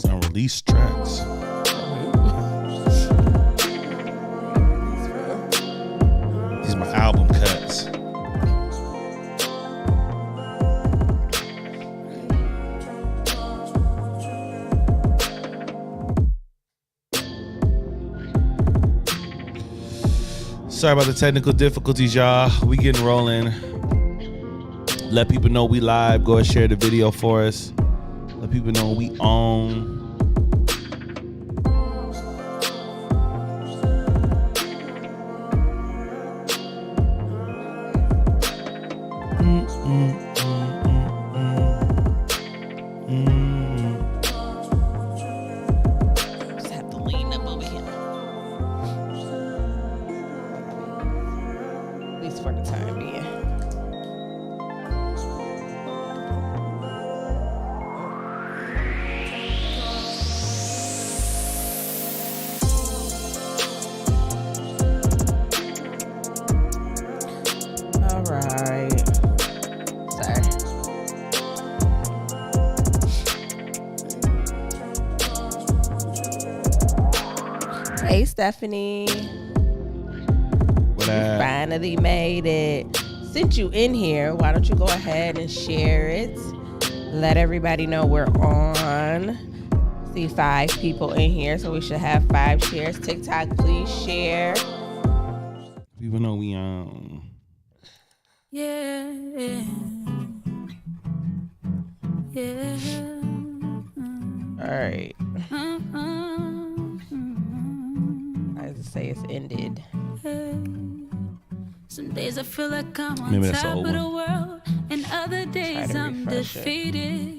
Unreleased tracks. These are my album cuts. Sorry about the technical difficulties, y'all. We getting rolling. Let people know we live. Go and share the video for us. Let people know we own. Just have to lean up over here. At least for the time being. All right. Sorry. Hey, Stephanie. What up? Finally made it. Since you in here, why don't you go ahead and share it? Let everybody know we're on. See 5 people in here, so we should have 5 shares. TikTok, please share. People know we own. Yeah. All right. I just say it's ended. Some days I feel like I'm on Maybe that's the top old of the one. world, and other days to I'm refresh it. defeated.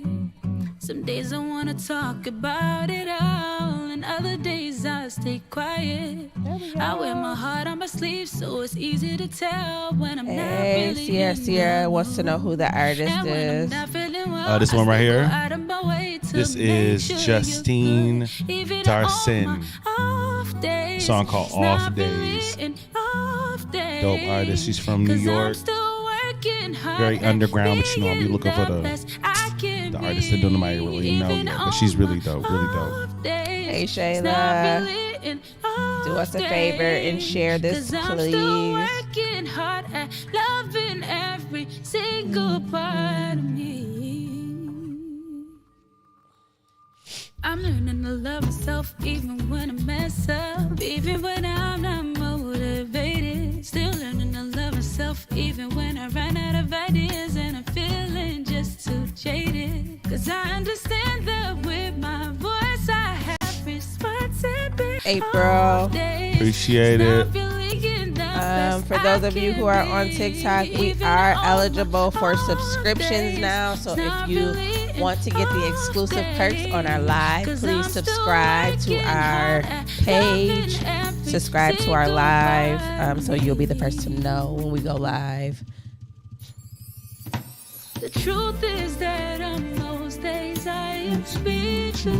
Some days I wanna talk about it all, and other days I stay quiet. I wear my heart on my sleeve, so it's easy to tell when I'm not Hey, really Sierra. in Sierra love. wants to know who the artist And when I'm is. not feeling well, This I one right still here. go out of my way to This make is sure you're Justine good. Even on Darcin. my off days, Song called it's Off not really Days. an off day. Dope artist. She's from New 'Cause I'm York. still working hard Very at underground, but you know, I'll be being looking for the best I can the artist that don't nobody be. really know Even yet. But she's really on dope. my Really dope. off days, Hey, it's Shayla. not really an off Do us a favor and share this, 'cause I'm please. still working hard at loving every single part of me. I'm learning to love myself even when I mess up, even when I'm not motivated. Still learning to love myself even when I run out of ideas and I'm feeling just too jaded. 'Cause I understand that with my voice I have responsibility. April. Appreciate it. For those of you who are on TikTok, we are eligible for subscriptions now. So if you want to get the exclusive perks on our live, please subscribe to our page, subscribe to our live, so you'll be the first to know when we go live. The truth is that on most days I am speechless,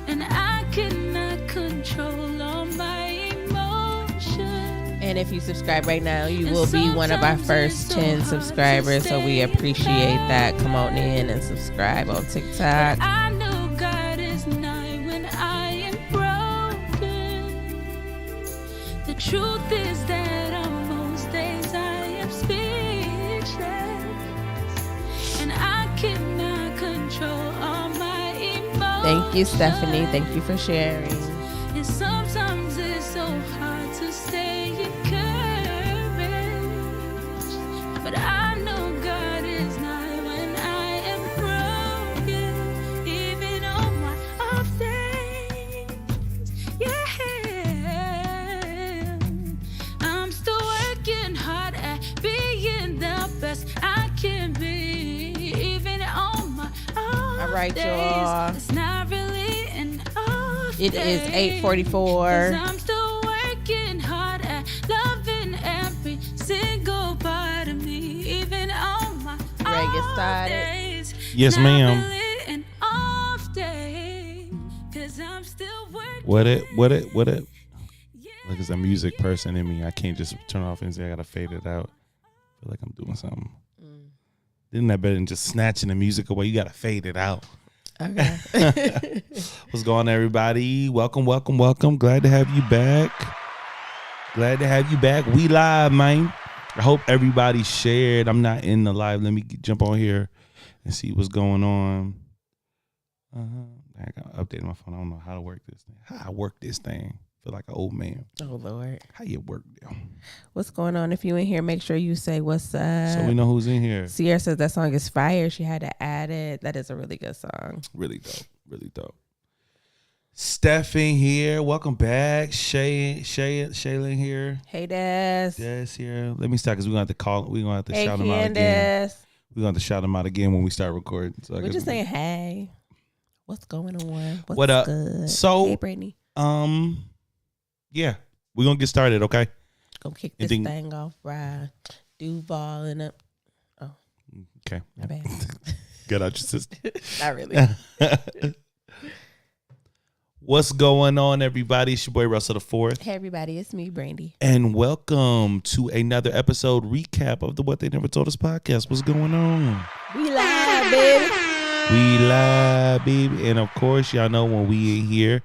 and I cannot control all my emotions. And if you subscribe right now, you will be one of our first 10 subscribers. So we appreciate that. Come on in and subscribe on TikTok. I know God is nigh when I am broken. The truth is that on most days I am speechless, and I cannot control all my emotions. Thank you, Stephanie. Thank you for sharing. And sometimes it's so hard to stay encouraged, but I know God is nigh when I am broken, even on my off days. Yeah, I'm still working hard at being the best I can be, even on my off All right, days. y'all. It's not really an off It is 8:44. 'Cause I'm still working hard at loving every single part of me, even on my Ready to get off started? days. Yes, Not ma'am. really an off day, 'cause I'm still working. What it? Like, it's a music person in me. I can't just turn it off and say I gotta fade it out. I feel like I'm doing something. Isn't that better than just snatching the music away? You gotta fade it out. Okay. What's going on, everybody? Welcome. Glad to have you back. We live, man. I hope everybody shared. I'm not in the live. Let me jump on here and see what's going on. I gotta update my phone. I don't know how to work this thing. How I work this thing? Feel like an old man. Oh Lord. How you work them? What's going on? If you in here, make sure you say what's up. So we know who's in here. Sierra says that song is fire. She had to add it. That is a really good song. Really dope. Steph in here. Welcome back. Shaylin here. Hey Des. Des here. Let me start because we're gonna have to call. We're gonna have to Hey shout them out again. Candace. We're gonna have to shout them out again when we start recording. So I We're guess just saying hey. What's going on? What's What up? good? So, hey Brittany. Yeah, we're gonna get started. Okay. Gonna kick this thing off. Right. Duval and up. Oh. Okay. My bad. Get out your system. Not really. What's going on, everybody? It's your boy Russell the Fourth. Hey everybody, it's me, Brandy. And welcome to another episode recap of the What They Never Told Us podcast. What's going on? We live, baby. And of course, y'all know when we in here,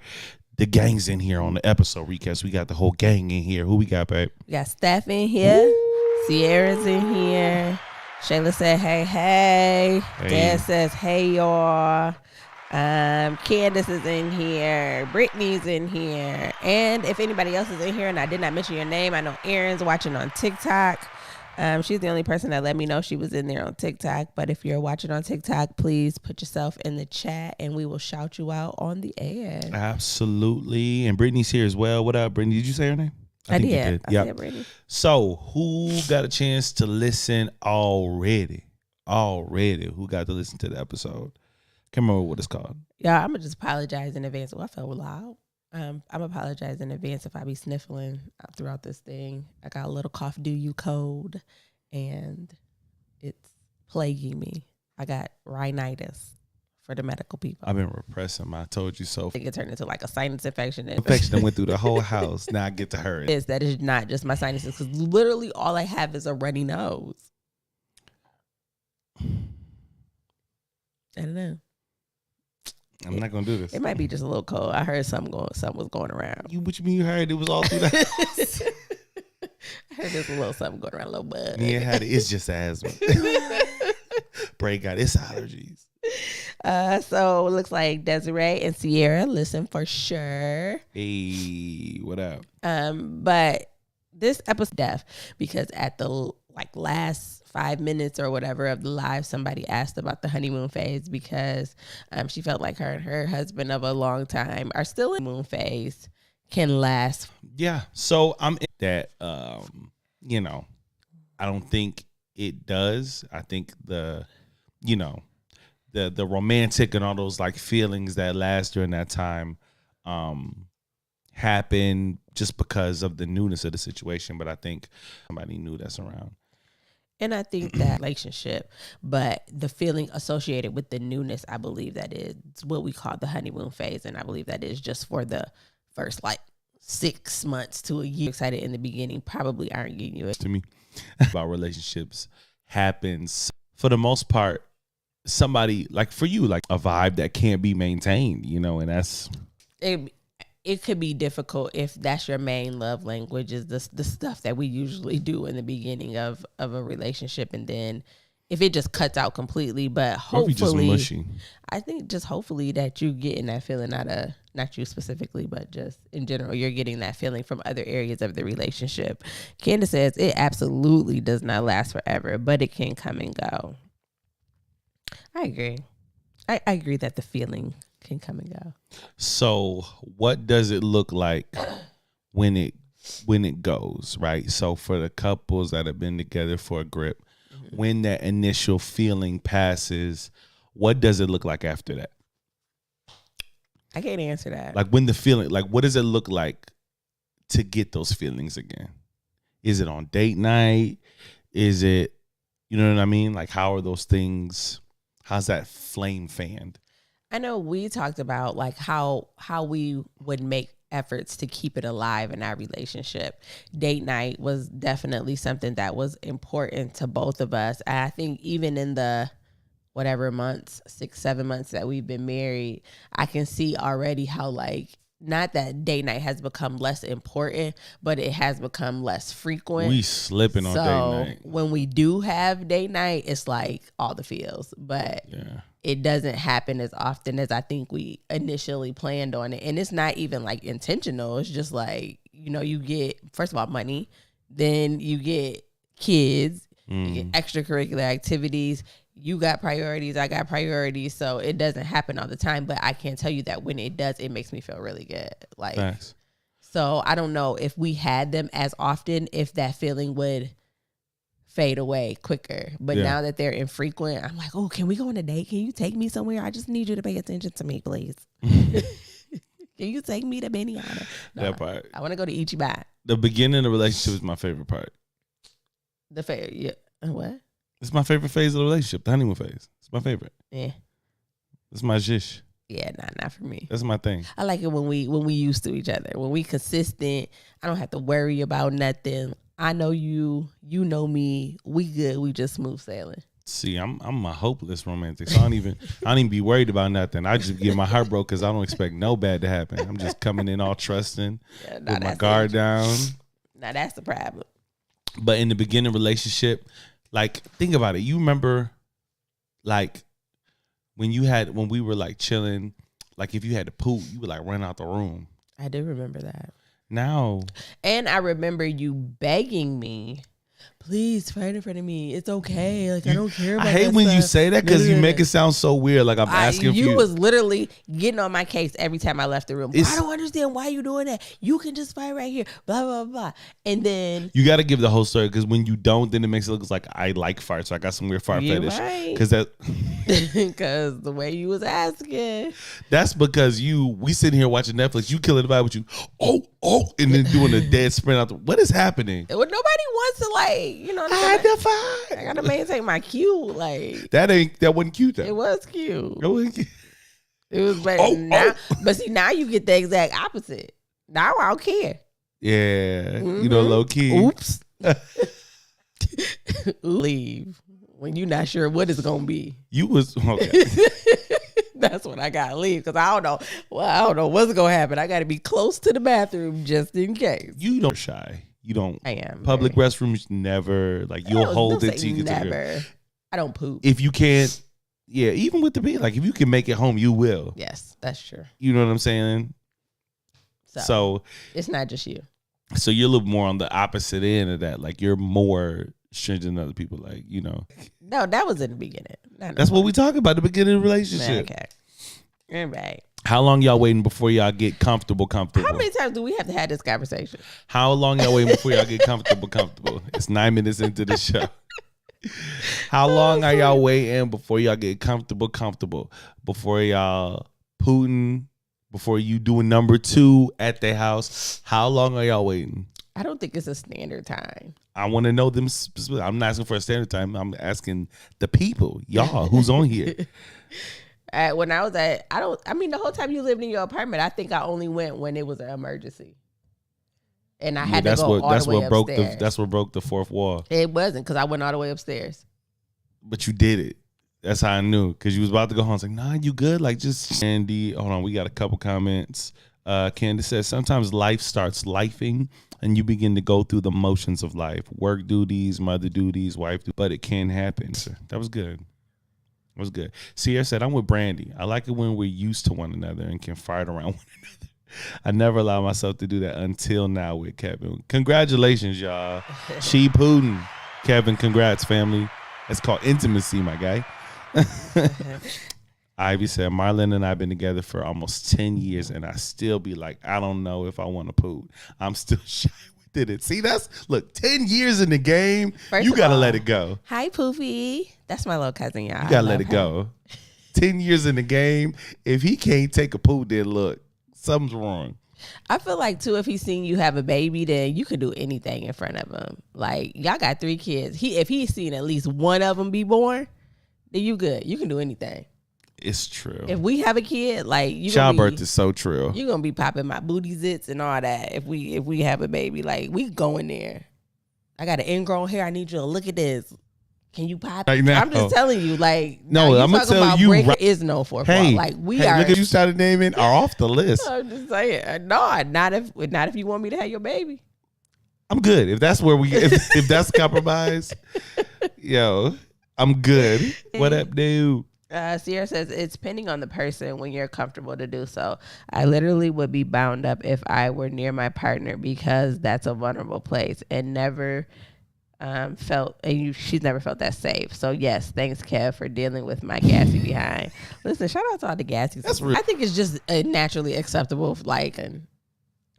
the gang's in here on the episode recaps. We got the whole gang in here. Who we got, babe? We got Steph in here. Sierra's in here. Shayla said, hey. Dad says, hey, y'all. Candace is in here. Brittany's in here. And if anybody else is in here and I did not mention your name, I know Erin's watching on TikTok. She's the only person that let me know she was in there on TikTok. But if you're watching on TikTok, please put yourself in the chat and we will shout you out on the air. Absolutely. And Brittany's here as well. What up, Brittany? Did you say her name? I think did. you did. I said Brittany. So who got a chance to listen already? Who got to listen to the episode? Can't remember what it's called. Yeah, I'm going to just apologize in advance. Well, I felt loud. I'm apologize in advance if I be sniffling throughout this thing. I got a little cough due you cold, and it's plaguing me. I got rhinitis for the medical people. I've been repressing. I told you so. I think it turned into like a sinus infection. Infection that went through the whole house. Now I get to her. That is not just my sinuses, because literally all I have is a runny nose. I don't know. I'm not gonna do this. It might be just a little cold. I heard something was going around. What you mean you heard? It was all through the house. I heard there's a little something going around, a little bud. Yeah, it's just asthma. Bray got its allergies. So it looks like Desiree and Sierra listen for sure. Hey, what up? But this episode deaf because at the last 5 minutes or whatever of the live, somebody asked about the honeymoon phase because she felt like her and her husband of a long time are still in the honeymoon phase, can last. Yeah. So I'm in that. I don't think it does. I think the romantic and all those feelings that last during that time happen just because of the newness of the situation. But I think somebody new that's around. And I think that relationship, but the feeling associated with the newness, I believe that is what we call the honeymoon phase. And I believe that is just for the first 6 months to a year. Excited in the beginning probably aren't getting you it. To me, about relationships happens for the most part. Somebody for you, a vibe that can't be maintained, and that's it could be difficult if that's your main love language, is the stuff that we usually do in the beginning of a relationship. And then if it just cuts out completely, but hopefully, just mushy. I think just hopefully that you getting that feeling out of, not you specifically, but just in general, you're getting that feeling from other areas of the relationship. Candace says it absolutely does not last forever, but it can come and go. I agree. I agree that the feeling can come and go. So what does it look like when it goes, right? So for the couples that have been together for a grip, when that initial feeling passes, what does it look like after that? I can't answer that. Like when the feeling, like what does it look like to get those feelings again? Is it on date night? Is it, you know what I mean? Like how are those things, how's that flame fanned? I know we talked about like how we would make efforts to keep it alive in our relationship. Date night was definitely something that was important to both of us. And I think even in the whatever months, 6-7 months that we've been married, I can see already how like, not that date night has become less important, but it has become less frequent. We slipping on date night. When we do have date night, it's like all the feels, but it doesn't happen as often as I think we initially planned on it. And it's not even like intentional. It's just like, you know, you get, first of all, money, then you get kids, you get extracurricular activities. You got priorities, I got priorities, so it doesn't happen all the time. But I can tell you that when it does, it makes me feel really good. Like, Thanks. So I don't know if we had them as often, if that feeling would fade away quicker. But now that they're infrequent, I'm like, oh, can we go on a date? Can you take me somewhere? I just need you to pay attention to me, please. Can you take me to Benihana? No, That part. I want to go to Ichiban. The beginning of the relationship is my favorite part. What? It's my favorite phase of the relationship, the honeymoon phase. It's my favorite. Yeah. It's my zhish. Yeah, not for me. That's my thing. I like it when we used to each other. When we consistent, I don't have to worry about nothing. I know you know me. We good. We just smooth sailing. See, I'm a hopeless romantic. So I don't even be worried about nothing. I just get my heart broke because I don't expect no bad to happen. I'm just coming in all trusting with my guard down. Now that's the problem. But in the beginning relationship, like, think about it. You remember, like, when we were, like, chilling, like, if you had to poop, you would, like, run out the room. I do remember that. Now. And I remember you begging me, please fight in front of me. It's okay. Like, I don't care about I hate when you say that because you make it sound so weird. Like, I'm asking you. You was literally getting on my case every time I left the room. I don't understand why you doing that. You can just fight right here. Blah, blah, blah. And then. You got to give the whole story because when you don't, then it makes it look like I like farts. So I got some weird fart fetish. Right. Because the way you was asking. That's because we sitting here watching Netflix. You killing the vibe with you. Oh, and then doing a dead sprint out. What is happening? Well, nobody wants to, like, you know what I'm saying? I gotta maintain my cue. Like that wasn't cute though. It was cute. It wasn't cute. It was but see, now you get the exact opposite. Now I don't care. Yeah. You know, low key. Oops. Leave when you're not sure what it's gonna be. You was okay. That's when I gotta leave because I don't know. Well, I don't know what's gonna happen. I gotta be close to the bathroom just in case. You don't shy. You don't. I am. Public restrooms never. Like you'll hold it till you get to never. I don't poop. If you can't, yeah. Even with the pee, like if you can make it home, you will. Yes, that's true. You know what I'm saying? So it's not just you. So you're a little more on the opposite end of that. Like you're more stringent than other people. Like, you know. No, that was in the beginning. That's what we talk about, the beginning of the relationship. Okay. All right. How long y'all waiting before y'all get comfortable? How many times do we have to have this conversation? How long y'all waiting before y'all get comfortable? It's 9 minutes into the show. How long are y'all waiting before y'all get comfortable? Before y'all pooting? Before you doing number 2 at their house? How long are y'all waiting? I don't think it's a standard time. I want to know them. I'm not asking for a standard time. I'm asking the people, y'all, who's on here. When I was the whole time you lived in your apartment, I think I only went when it was an emergency. And I had to go all the way upstairs. That's what broke the fourth wall. It wasn't because I went all the way upstairs. But you did it. That's how I knew. Because you was about to go home. It's like, nah, you good? Like, just Sandy. Hold on. We got a couple comments. Candace says, sometimes life starts lifing and you begin to go through the motions of life. Work duties, mother duties, wife duties. But it can happen. So that was good. It was good. Sierra said, I'm with Brandy. I like it when we're used to one another and can fight around one another. I never allow myself to do that until now with Kevin. Congratulations, y'all. She Putin. Kevin, congrats, family. That's called intimacy, my guy. Ivy said, Marlon and I have been together for almost 10 years, and I still be like, I don't know if I want to poop. I'm still shy with it. See, look, 10 years in the game, you got to let it go. Hi, Poofy. That's my little cousin, y'all. You got to let it go. 10 years in the game. If he can't take a poo, then look, something's wrong. I feel like too, if he's seen you have a baby, then you can do anything in front of him. Like y'all got 3 kids. If he's seen at least one of them be born, then you good. You can do anything. It's true. If we have a kid, like childbirth is so true. You're gonna be popping my booty zits and all that. If we have a baby, like we go in there. I got an ingrown hair. I need you to look at this. Can you pop? Right now. I'm just telling you, like, no, I'm gonna tell you. There is no forefault. Hey, like we are. Look at you started naming are off the list. I'm just saying, no, not if you want me to have your baby. I'm good if that's where if that's compromise. Yo, I'm good. What up, dude? Sierra says it's depending on the person when you're comfortable to do so. I literally would be bound up if I were near my partner because that's a vulnerable place and never. She's never felt that safe. So yes, thanks Kev for dealing with my gassy behind. Listen, shout out to all the gassies. That's real. I think it's just naturally acceptable. Like, and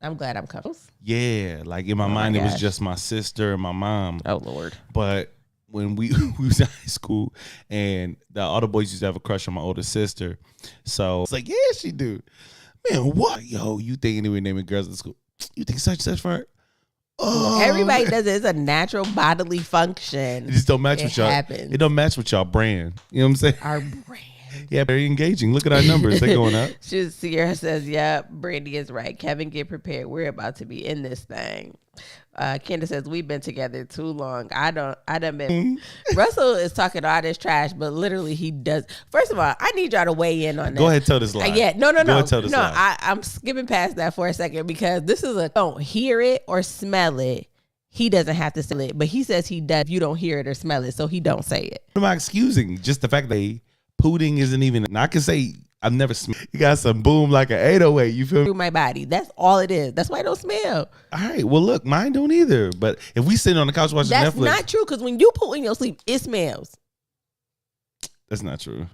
I'm glad I'm comfortable. Yeah, like in my mind, it was just my sister and my mom. Oh Lord. But when we was in high school, and all the boys used to have a crush on my older sister, so it's like, yeah, she do. Man, what? Yo, you think anyway naming girls in school? You think such for her? Oh, everybody does it. It's a natural bodily function. It just don't match with y'all. Happens. It don't match with y'all brand. You know what I'm saying? Our brand. Yeah, very engaging. Look at our numbers. They're going up. Sierra says, yeah, Brandy is right. Kevin, get prepared. We're about to be in this thing. Kendra says, we've been together too long. I done been. Russell is talking all this trash, but literally he does. First of all, I need y'all to weigh in on that. Go ahead, tell this lie. Yeah, no. Go ahead, tell this lie. I'm skipping past that for a second because this is don't hear it or smell it. He doesn't have to say it, but he says he does if you don't hear it or smell it, so he don't say it. What am I excusing? Just the fact that pooting isn't even. And I can say I've never smelled. You got some boom like an 808. You feel me? Through my body. That's all it is. That's why it don't smell. All right. Well, look, mine don't either. But if we sitting on the couch watching That's Netflix, that's not true. Because when you poo in your sleep, it smells. That's not true.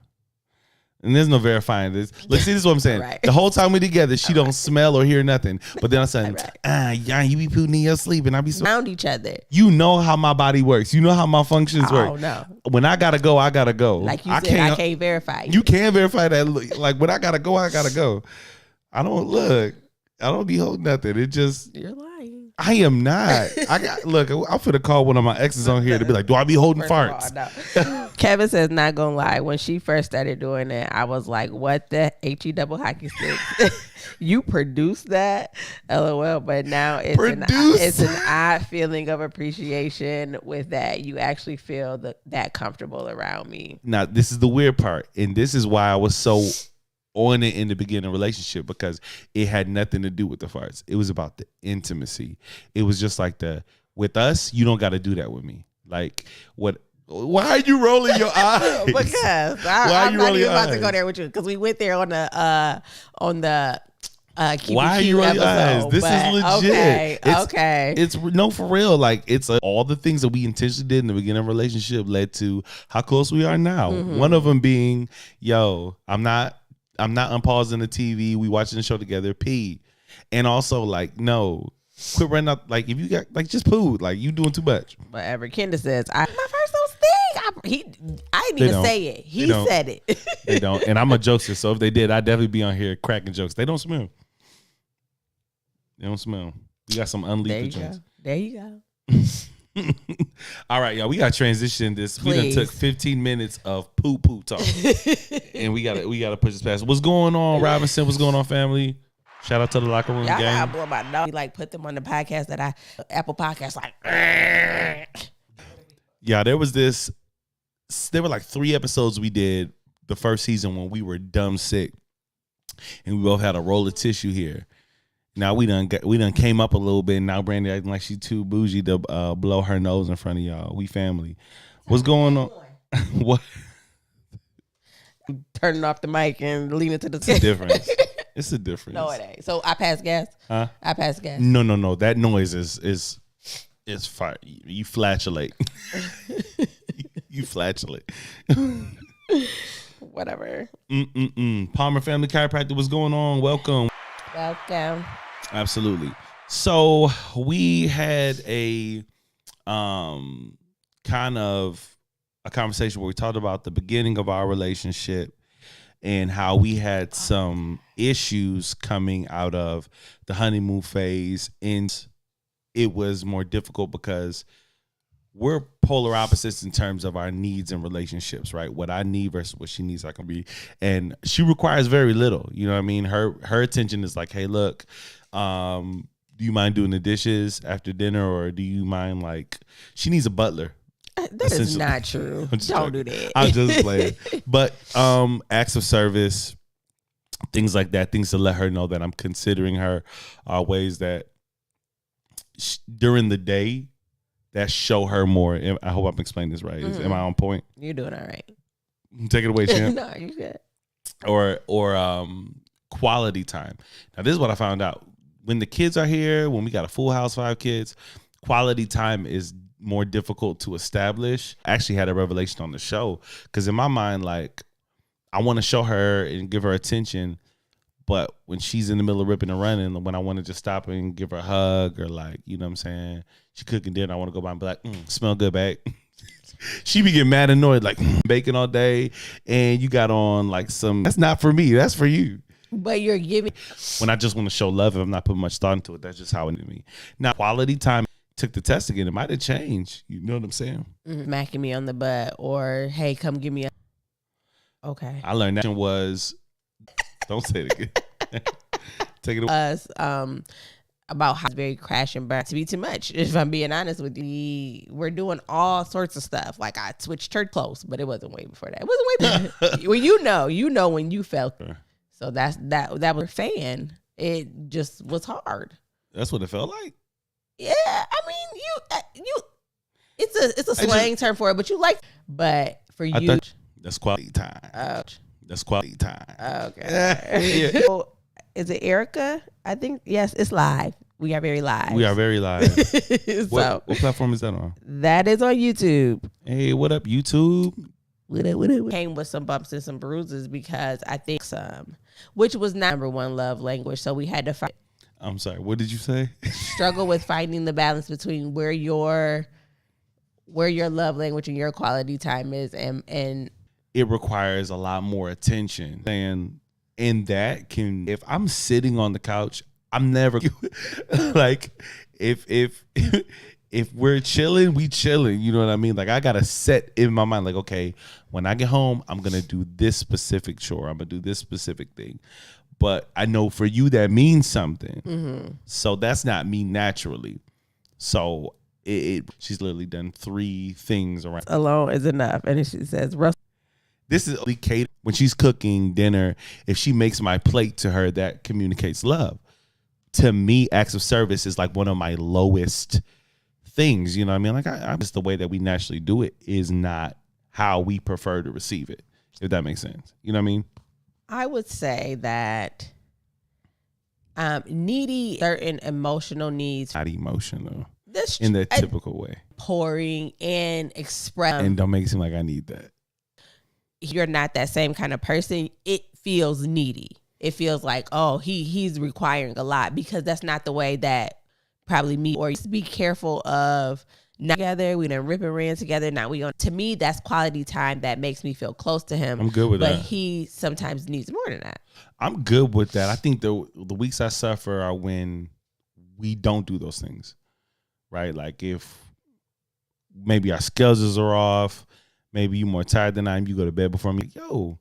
And there's no verifying this. Look, see, this is what I'm saying. Right. The whole time we together, she don't smell or hear nothing. But then I'm saying, yeah, you be pooting in your sleep, and I be so. Around each other. You know how my body works. You know how my functions work. Oh no. When I gotta go, I gotta go. Like you said, I can't verify. You can't verify that. Like when I gotta go, I gotta go. I don't be holding nothing. It just. You're lying. I am not. Look. I'm finna call one of my exes on here to be like, do I be holding farts? No. Kevin says, not gonna lie. When she first started doing it, I was like, what the HE double hockey sticks? You produced that? LOL. But now it's an odd feeling of appreciation with that. You actually feel that comfortable around me. Now, this is the weird part. And this is why I was so on it in the beginning relationship, because it had nothing to do with the farts. It was about the intimacy. It was just like with us, you don't got to do that with me. Like what? Why are you rolling your eyes? Because I'm not even about to go there with you because we went there on the QBQ why are you rolling your eyes? This is legit. Okay. It's no, for real. Like it's all the things that we intentionally did in the beginning of the relationship led to how close we are now. Mm-hmm. One of them being, yo, I'm not unpausing the TV. We watching the show together. P. And also like, no, quit running up. Like if you got like just poo. Like you doing too much. Whatever. Kendra says, my first don't stink. I didn't even say it. He said it. They don't. And I'm a jokester, so if they did, I'd definitely be on here cracking jokes. They don't smell. They don't smell. We got some unleashed jokes. There you go. All right, y'all. We got to transition this. Please. We done took 15 minutes of poo talk, and we gotta push this past. What's going on, Robinson? What's going on, family? Shout out to the locker room gang. Y'all blow my nose. Like put them on the podcast that Apple Podcasts like. Yeah, there were like 3 episodes we did the first season when we were dumb sick, and we both had a roll of tissue here. Now we done came up a little bit. And now Brandy acting like she too bougie to blow her nose in front of y'all. We family. What's going on? What? Turning off the mic and leaning to the side. It's a difference. It's a difference. No, it ain't. So I pass gas. Huh? I pass gas. No. That noise is fire. You flatulate. You flatulate. Whatever. Palmer Family Chiropractic. What's going on? Welcome. Absolutely. So we had a kind of a conversation where we talked about the beginning of our relationship, and how we had some issues coming out of the honeymoon phase, and it was more difficult because we're polar opposites in terms of our needs and relationships, right? What I need versus what she needs, I can be. And she requires very little. You know what I mean? Her attention is like, hey, look, do you mind doing the dishes after dinner, or do you mind, like, she needs a butler. That is not true. Don't do that. I'm just playing. But acts of service, things like that, things to let her know that I'm considering her, ways that during the day that show her more. I hope I'm explaining this right. Am I on point? You're doing all right. Take it away, Champ. No, you good. Or quality time. Now, this is what I found out. When the kids are here, when we got a full house, 5 kids, quality time is more difficult to establish. I actually had a revelation on the show because in my mind, like, I want to show her and give her attention, but when she's in the middle of ripping and running, when I want to just stop and give her a hug, or, like, you know what I'm saying, she cooking dinner, I want to go by and be like, smell good, babe. She be getting mad, annoyed, like, bacon all day, and you got on, like, some, that's not for me, that's for you. But you're giving. When I just want to show love, if I'm not putting much thought into it, that's just how it is me. Now, quality time, took the test again, it might have changed. You know what I'm saying? Smacking me on the butt, or, hey, come give me a. Okay. I learned that was, don't say it again. Take it away. Us, about how it's very crash and burn to be too much. If I'm being honest with you, we're doing all sorts of stuff. Like, I switched church clothes, but it wasn't way before that. It wasn't way before. Well, you know when you felt it. So that was a fan. It just was hard. That's what it felt like. Yeah, I mean, you. It's a slang term for it, but you like. But for you, that's quality time. That's quality time. Okay. Yeah. So, is it Erica? I think yes. It's live. We are very live. We are very live. So what platform is that on? That is on YouTube. Hey, what up, YouTube? What up? Came with some bumps and some bruises because I think which was not number one love language. So we had to fight. I'm sorry. What did you say? Struggle with finding the balance between where your love language and your quality time is, and it requires a lot more attention. And that can, if I'm sitting on the couch, I'm never like, if we're chilling, we chilling. You know what I mean? Like, I gotta set in my mind, like, okay, when I get home, I'm gonna do this specific chore. I'm gonna do this specific thing. But I know for you that means something. Mm-hmm. So that's not me naturally. So she's literally done 3 things around. Alone is enough. And she says, this is Kate, when she's cooking dinner, if she makes my plate to her, that communicates love. To me, acts of service is like one of my lowest things. You know what I mean? Like, I just, the way that we naturally do it is not how we prefer to receive it, if that makes sense. You know what I mean? I would say that needy certain emotional needs. Not emotional. This in the typical way. Pouring and express. And don't make it seem like I need that. You're not that same kind of person. It feels needy. It feels like, oh, he's requiring a lot, because that's not the way that probably me or just be careful of not together. We done rip and ran together. Now we on. To me, that's quality time that makes me feel close to him. I'm good with that. But he sometimes needs more than that. I'm good with that. I think the weeks I suffer are when we don't do those things, right? Like, if maybe our schedules are off, maybe you're more tired than I am, you go to bed before me. Yo,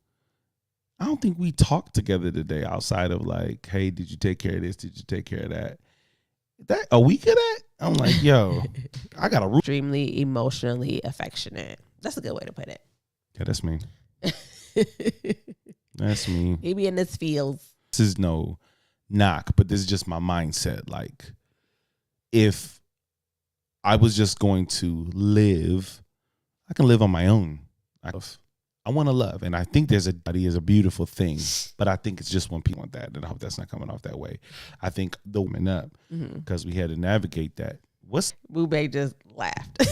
I don't think we talked together today outside of, like, hey, did you take care of this? Did you take care of that? That a week of that? I'm like, yo, I got a root. Extremely emotionally affectionate. That's a good way to put it. Yeah, that's me. That's me. Maybe in this field. This is no knock, but this is just my mindset. Like, if I was just going to live, I can live on my own. I want to love, and I think body is a beautiful thing, but I think it's just when people want that, and I hope that's not coming off that way. I think the women up, because we had to navigate that. What's Boobay just laughed.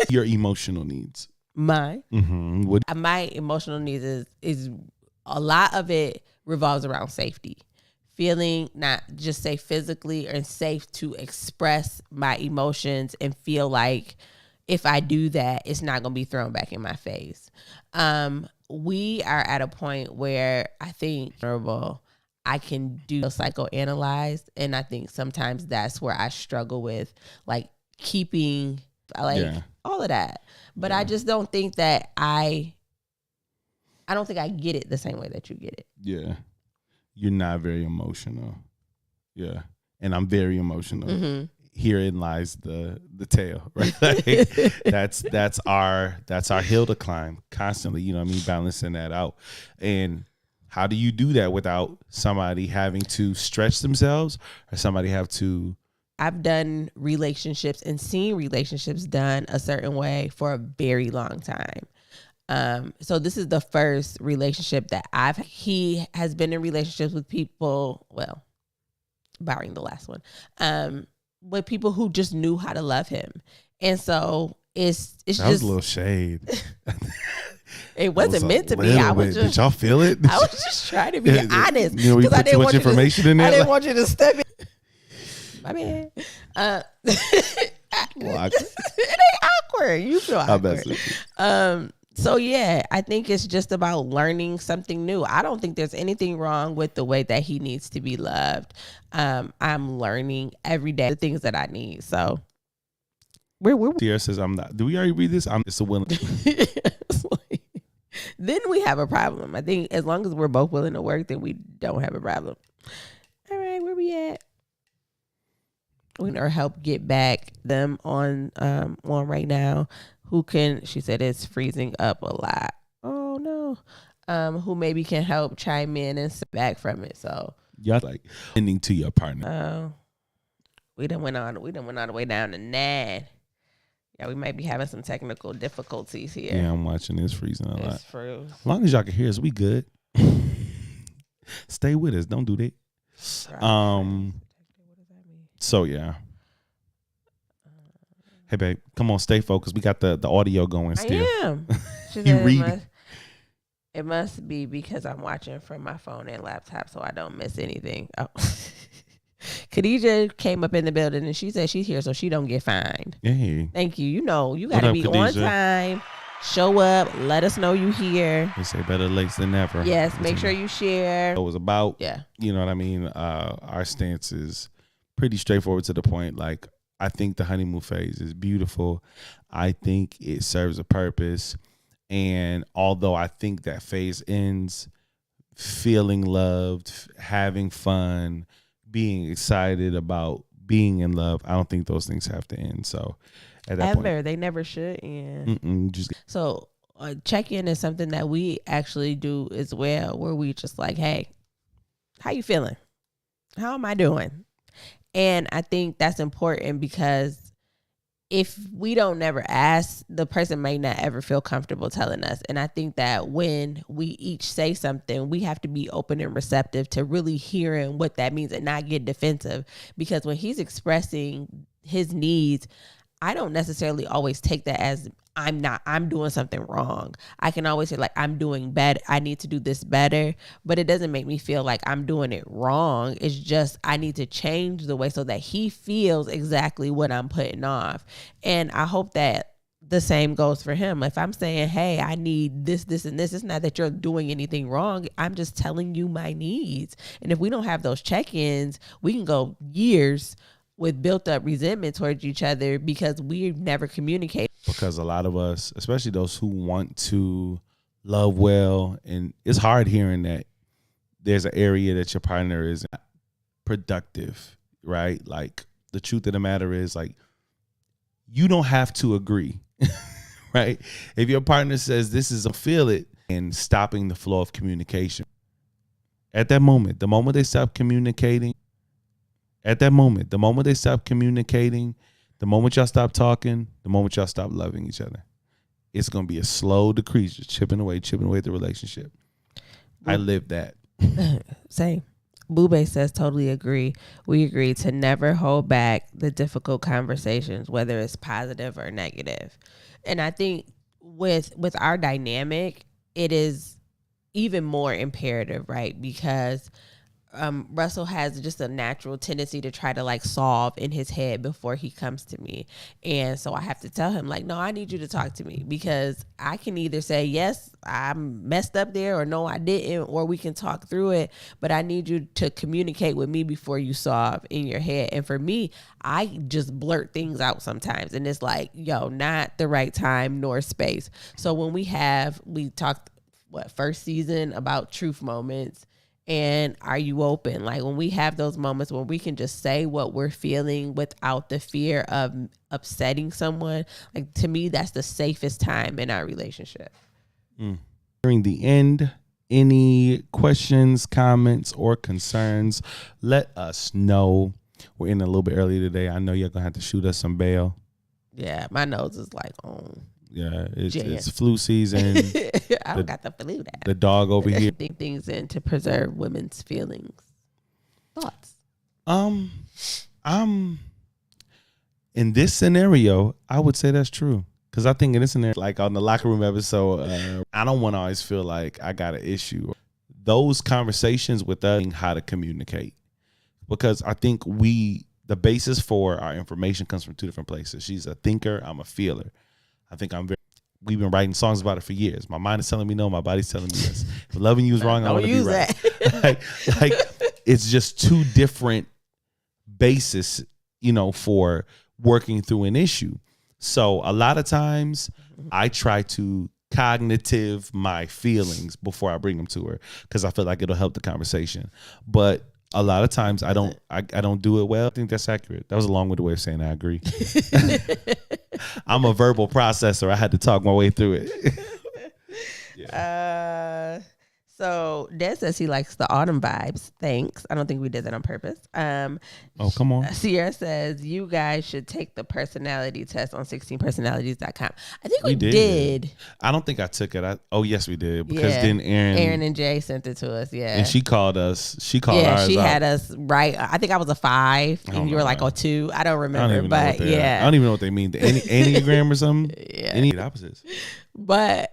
your emotional needs? Mine? Mm-hmm. My emotional needs is a lot of it revolves around safety. Feeling not just safe physically, and safe to express my emotions and feel like if I do that, it's not going to be thrown back in my face. we are at a point where I think I can do psychoanalyze, and I think sometimes that's where I struggle with like keeping all of that. But I just don't think that I don't think I get it the same way that you get it. Yeah. You're not very emotional. Yeah. And I'm very emotional. Mm-hmm. Herein lies the tale, right? Like, that's our hill to climb constantly, you know what I mean? Balancing that out. And how do you do that without somebody having to stretch themselves or somebody have to? I've done relationships and seen relationships done a certain way for a very long time. So this is the first relationship that he has been in relationships with people, well, barring the last one, with people who just knew how to love him. And so it's that just was a little shade. It wasn't meant to be. I was just, did y'all feel it? I was just trying to be honest. You know, we put too much information in there. I didn't want you to step in. My man. It ain't awkward. You feel awkward. So yeah, I think it's just about learning something new. I don't think there's anything wrong with the way that he needs to be loved. I'm learning every day the things that I need. So we're Tierra says I'm not. Do we already read this? I'm just a willing. Then we have a problem. I think as long as we're both willing to work, then we don't have a problem. All right, where we at? We can help get back them on right now. Who can? She said it's freezing up a lot. Oh no. Who maybe can help chime in and sit back from it. So y'all like ending to your partner. We done went all the way down to 9. Yeah, we might be having some technical difficulties here. Yeah, I'm watching this freezing a lot. True. As long as y'all can hear us, we good. Stay with us. Don't do that. So yeah. Hey babe, come on, stay focused. We got the audio going still. I am. You read. It must be because I'm watching from my phone and laptop, so I don't miss anything. Oh. Khadijah came up in the building and she said she's here so she don't get fined. Hey. Thank you. You know, you got to be Khadijah? On time. Show up. Let us know you here. They say better late than never. Yes. Make sure you share. It was about, yeah. You know what I mean? Our stance is pretty straightforward to the point. Like, I think the honeymoon phase is beautiful. I think it serves a purpose. And although I think that phase ends feeling loved, having fun, being excited about being in love, I don't think those things have to end. So at that point, they never should end. So check-in is something that we actually do as well, where we just like, hey, how you feeling? How am I doing? And I think that's important because if we don't never ask, the person may not ever feel comfortable telling us. And I think that when we each say something, we have to be open and receptive to really hearing what that means and not get defensive. Because when he's expressing his needs, I don't necessarily always take that as I'm doing something wrong. I can always say like, I'm doing better. I need to do this better, but it doesn't make me feel like I'm doing it wrong. It's just, I need to change the way so that he feels exactly what I'm putting off. And I hope that the same goes for him. If I'm saying, hey, I need this, this, and this, it's not that you're doing anything wrong. I'm just telling you my needs. And if we don't have those check-ins, we can go years with built up resentment towards each other because we've never communicated. Because a lot of us, especially those who want to love well, and it's hard hearing that there's an area that your partner is not productive, right? Like the truth of the matter is like, you don't have to agree, right? If your partner says this is a feel it and stopping the flow of communication at that moment, the moment they stop communicating, the moment y'all stop talking, the moment y'all stop loving each other, it's going to be a slow decrease, just chipping away the relationship. I live that. Same. Bube says, totally agree. We agree to never hold back the difficult conversations, whether it's positive or negative. And I think with our dynamic, it is even more imperative, right? Because Russell has just a natural tendency to try to like solve in his head before he comes to me. And so I have to tell him like, no, I need you to talk to me, because I can either say, yes, I messed up there, or no, I didn't, or we can talk through it. But I need you to communicate with me before you solve in your head. And for me, I just blurt things out sometimes. And it's like, yo, not the right time nor space. So when we talked, first season about truth moments and are you open? Like when we have those moments where we can just say what we're feeling without the fear of upsetting someone, like to me, that's the safest time in our relationship. During the end, any questions, comments, or concerns, let us know. We're in a little bit early today. I know you're going to have to shoot us some bail. Yeah, my nose is like on. Yeah, it's flu season. I don't got the flu now. The dog over here. Think things in to preserve women's feelings. Thoughts? In this scenario, I would say that's true. Because I think in this scenario, like on the locker room episode, I don't want to always feel like I got an issue. Those conversations with us, how to communicate. Because I think the basis for our information comes from two different places. She's a thinker. I'm a feeler. I think we've been writing songs about it for years. My mind is telling me no, my body's telling me yes. If loving you is wrong, I want to be right. like it's just two different bases, for working through an issue. So a lot of times I try to cognitive my feelings before I bring them to her, because I feel like it'll help the conversation. But a lot of times I don't do it well. I think that's accurate. That was a long-winded way of saying I agree. I'm a verbal processor. I had to talk my way through it. Yeah. So Des says he likes the autumn vibes. Thanks. I don't think we did that on purpose. Oh, come on. Sierra says you guys should take the personality test on 16personalities.com. I think we did. I don't think I took it. Yes, we did. Because then Aaron and Jay sent it to us. Yeah. And she called us. She had us right. I think I was a 5 and you were like a 2. I don't remember. But yeah. I don't even know what they mean. The Enneagram or something? Yeah. Any opposites. But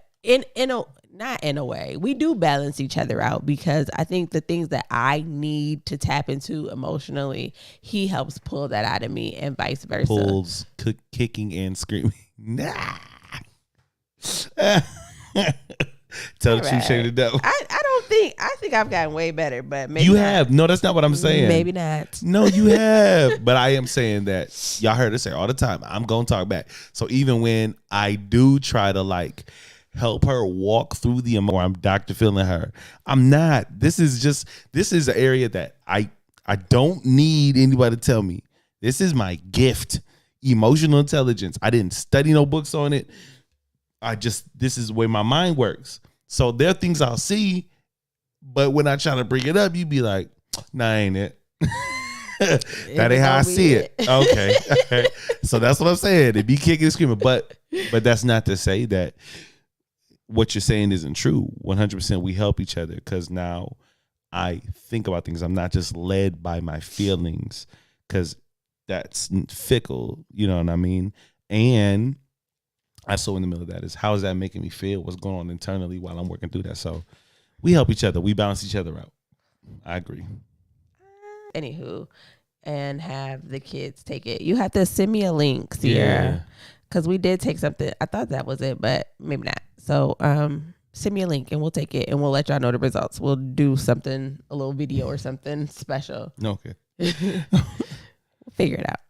not in a way, we do balance each other out, because I think the things that I need to tap into emotionally, he helps pull that out of me, and vice versa. Pulls, kicking and screaming. Nah. Tell the truth, shame the devil. I think I've gotten way better, but maybe you not. have. No, that's not what I'm saying. Maybe not. No, you have. But I am saying that y'all heard us say all the time, I'm gonna talk back. So even when I do try to help her walk through the emotion, or I'm Dr. feeling her, I'm not. This is an area that I don't need anybody to tell me. This is my gift, emotional intelligence. I didn't study no books on it. This is the way my mind works. So there are things I'll see, but when I try to bring it up, you be like, nah, ain't it. That ain't how I see it. Okay. So that's what I'm saying. It be kicking and screaming. But that's not to say that what you're saying isn't true. 100% we help each other, because now I think about things. I'm not just led by my feelings, because that's fickle. You know what I mean? And also in the middle of that is, how is that making me feel? What's going on internally while I'm working through that? So we help each other. We balance each other out. I agree. Anywho, and have the kids take it. You have to send me a link, Sierra, because we did take something. I thought that was it, but maybe not. So send me a link and we'll take it and we'll let y'all know the results. We'll do something, a little video or something special. Okay. We'll figure it out.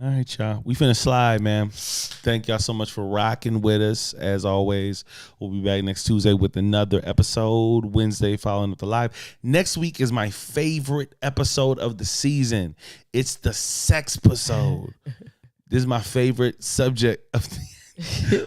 All right, y'all. We finna slide, man. Thank y'all so much for rocking with us. As always, we'll be back next Tuesday with another episode. Wednesday, following up the live. Next week is my favorite episode of the season. It's the sex episode. This is my favorite subject of the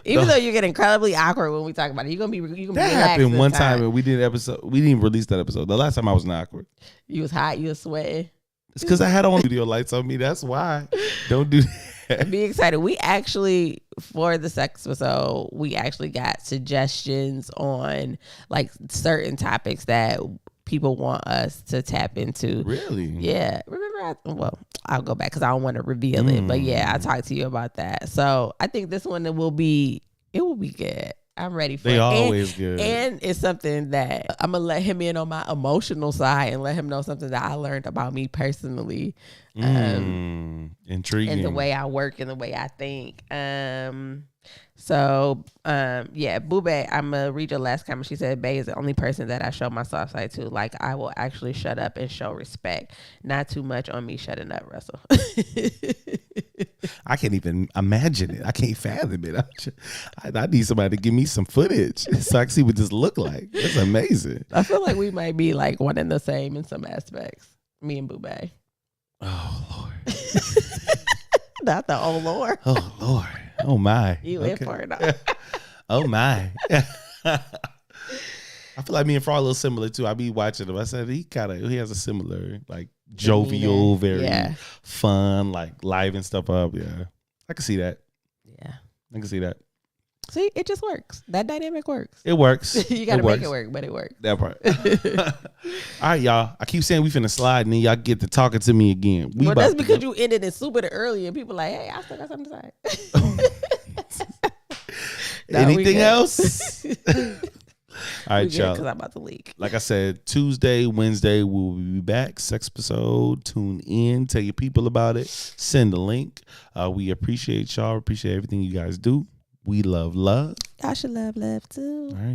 Even though you get incredibly awkward when we talk about it, you're gonna be that happened one time and we did an episode. We didn't even release that episode. The last time I was not awkward. You was hot. You was sweating. It's because I had on studio lights on me. That's why. Don't do that. Be excited. We actually, for the sex episode, we actually got suggestions on certain topics that people want us to tap into. Really? Yeah. Remember? I'll go back because I don't want to reveal it. But yeah, I talked to you about that. So I think this one will be good. I'm ready for They it. always good. And it's something that I'm gonna let him in on my emotional side and let him know something that I learned about me personally. Intriguing. And the way I work and the way I think. So Boobay, I'm gonna read your last comment. She said, Bay is the only person that I show my soft side to. Like, I will actually shut up and show respect. Not too much on me shutting up, Russell. I can't even imagine it. I can't fathom it. I need somebody to give me some footage so I can see what this look like. It's amazing. I feel like we might be like one and the same in some aspects. Me and Boobay. Oh, Lord. Not the oh Lord. Oh, Lord. Oh, my. You in for it now. Oh, my. I feel like me and Far a little similar, too. I be watching him. I said he has a similar, like, jovial, very fun, like, liven stuff up. Yeah. I can see that. Yeah. I can see that. See, it just works. That dynamic works. It works. You got to make it work, but it works. That part. All right, y'all. I keep saying we finna slide, and then y'all get to talking to me again. Well, that's because you ended it super early, and people like, hey, I still got something to say. Anything else? All right, y'all. Because I'm about to leak. Like I said, Tuesday, Wednesday, we'll be back. Sex episode. Tune in. Tell your people about it. Send a link. We appreciate y'all. Appreciate everything you guys do. We love. Y'all should love too. All right.